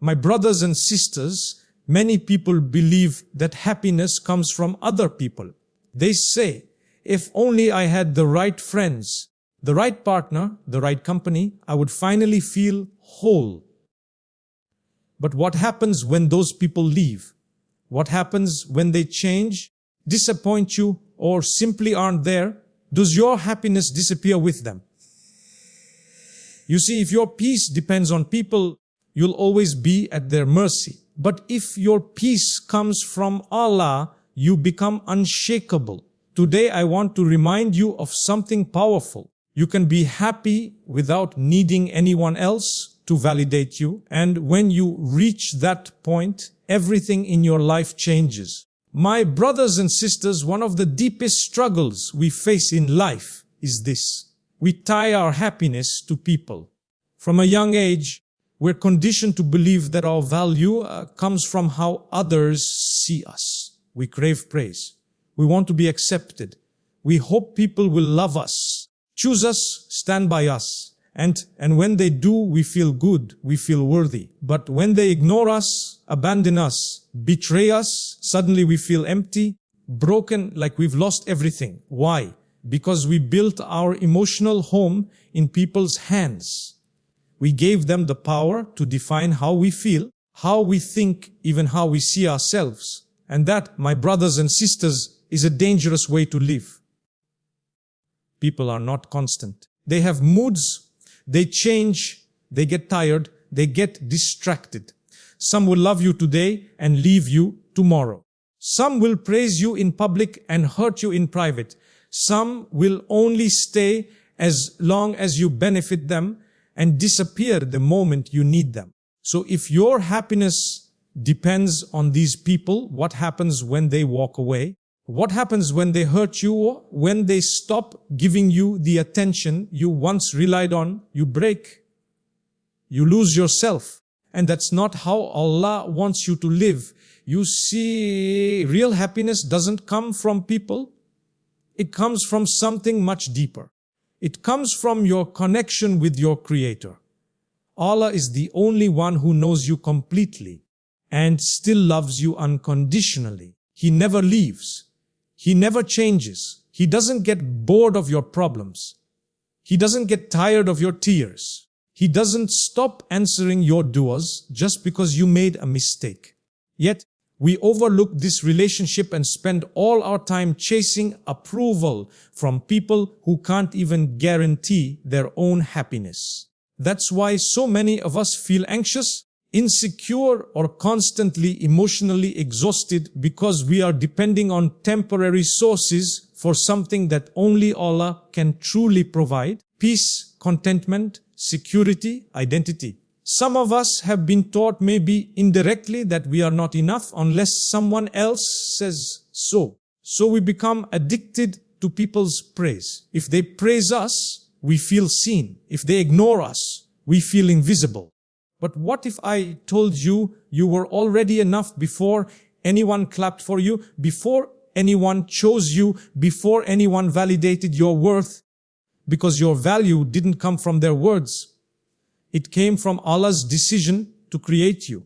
My brothers and sisters, many people believe that happiness comes from other people. They say, if only I had the right friends, the right partner, the right company, I would finally feel whole. But what happens when those people leave? What happens when they change, disappoint you, or simply aren't there? Does your happiness disappear with them? You see, if your peace depends on people, you'll always be at their mercy. But if your peace comes from Allah, you become unshakable. Today I want to remind you of something powerful. You can be happy without needing anyone else to validate you. And when you reach that point, everything in your life changes. My brothers and sisters, one of the deepest struggles we face in life is this. We tie our happiness to people. From a young age, we're conditioned to believe that our value comes from how others see us. We crave praise. We want to be accepted. We hope people will love us, choose us, stand by us. And when they do, we feel good, we feel worthy. But when they ignore us, abandon us, betray us, suddenly we feel empty, broken, like we've lost everything. Why? Because we built our emotional home in people's hands. We gave them the power to define how we feel, how we think, even how we see ourselves. And that, my brothers and sisters, is a dangerous way to live. People are not constant. They have moods, they change, they get tired, they get distracted. Some will love you today and leave you tomorrow. Some will praise you in public and hurt you in private. Some will only stay as long as you benefit them and disappear the moment you need them. So if your happiness depends on these people, what happens when they walk away? What happens when they hurt you, or when they stop giving you the attention you once relied on? You break. You lose yourself. And that's not how Allah wants you to live. You see, real happiness doesn't come from people. It comes from something much deeper. It comes from your connection with your Creator. Allah is the only one who knows you completely and still loves you unconditionally. He never leaves. He never changes. He doesn't get bored of your problems. He doesn't get tired of your tears. He doesn't stop answering your du'as just because you made a mistake. Yet, we overlook this relationship and spend all our time chasing approval from people who can't even guarantee their own happiness. That's why so many of us feel anxious, insecure, or constantly emotionally exhausted, because we are depending on temporary sources for something that only Allah can truly provide: peace, contentment, security, identity. Some of us have been taught, maybe indirectly, that we are not enough unless someone else says so. So we become addicted to people's praise. If they praise us, we feel seen. If they ignore us, we feel invisible. But what if I told you you were already enough before anyone clapped for you, before anyone chose you, before anyone validated your worth? Because your value didn't come from their words. It came from Allah's decision to create you.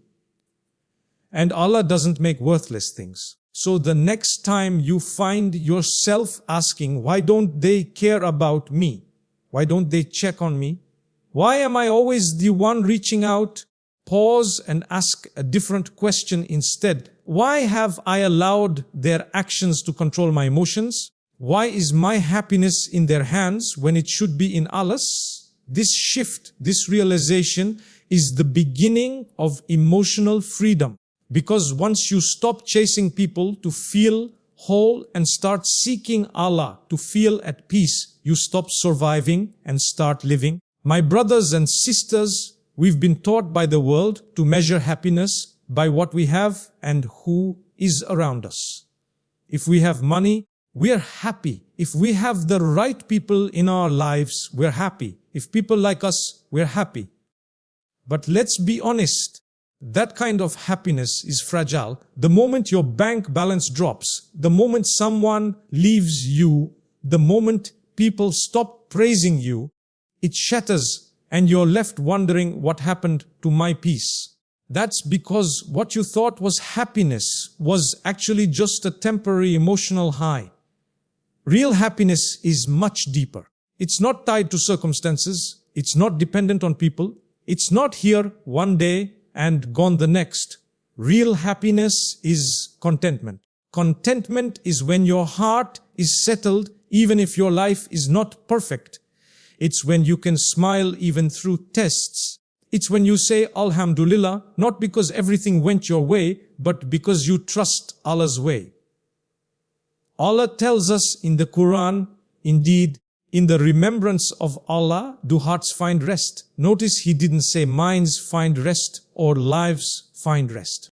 And Allah doesn't make worthless things. So the next time you find yourself asking, why don't they care about me? Why don't they check on me? Why am I always the one reaching out? Pause and ask a different question instead. Why have I allowed their actions to control my emotions? Why is my happiness in their hands when it should be in Allah's? This shift, this realization is the beginning of emotional freedom. Because once you stop chasing people to feel whole and start seeking Allah to feel at peace, you stop surviving and start living. My brothers and sisters, we've been taught by the world to measure happiness by what we have and who is around us. If we have money, we're happy. If we have the right people in our lives, we're happy. If people like us, we're happy. But let's be honest, that kind of happiness is fragile. The moment your bank balance drops, the moment someone leaves you, the moment people stop praising you, it shatters and you're left wondering what happened to my peace. That's because what you thought was happiness was actually just a temporary emotional high. Real happiness is much deeper. It's not tied to circumstances. It's not dependent on people. It's not here one day and gone the next. Real happiness is contentment. Contentment is when your heart is settled even if your life is not perfect. It's when you can smile even through tests. It's when you say Alhamdulillah, not because everything went your way, but because you trust Allah's way. Allah tells us in the Quran, indeed, in the remembrance of Allah do hearts find rest. Notice He didn't say minds find rest or lives find rest.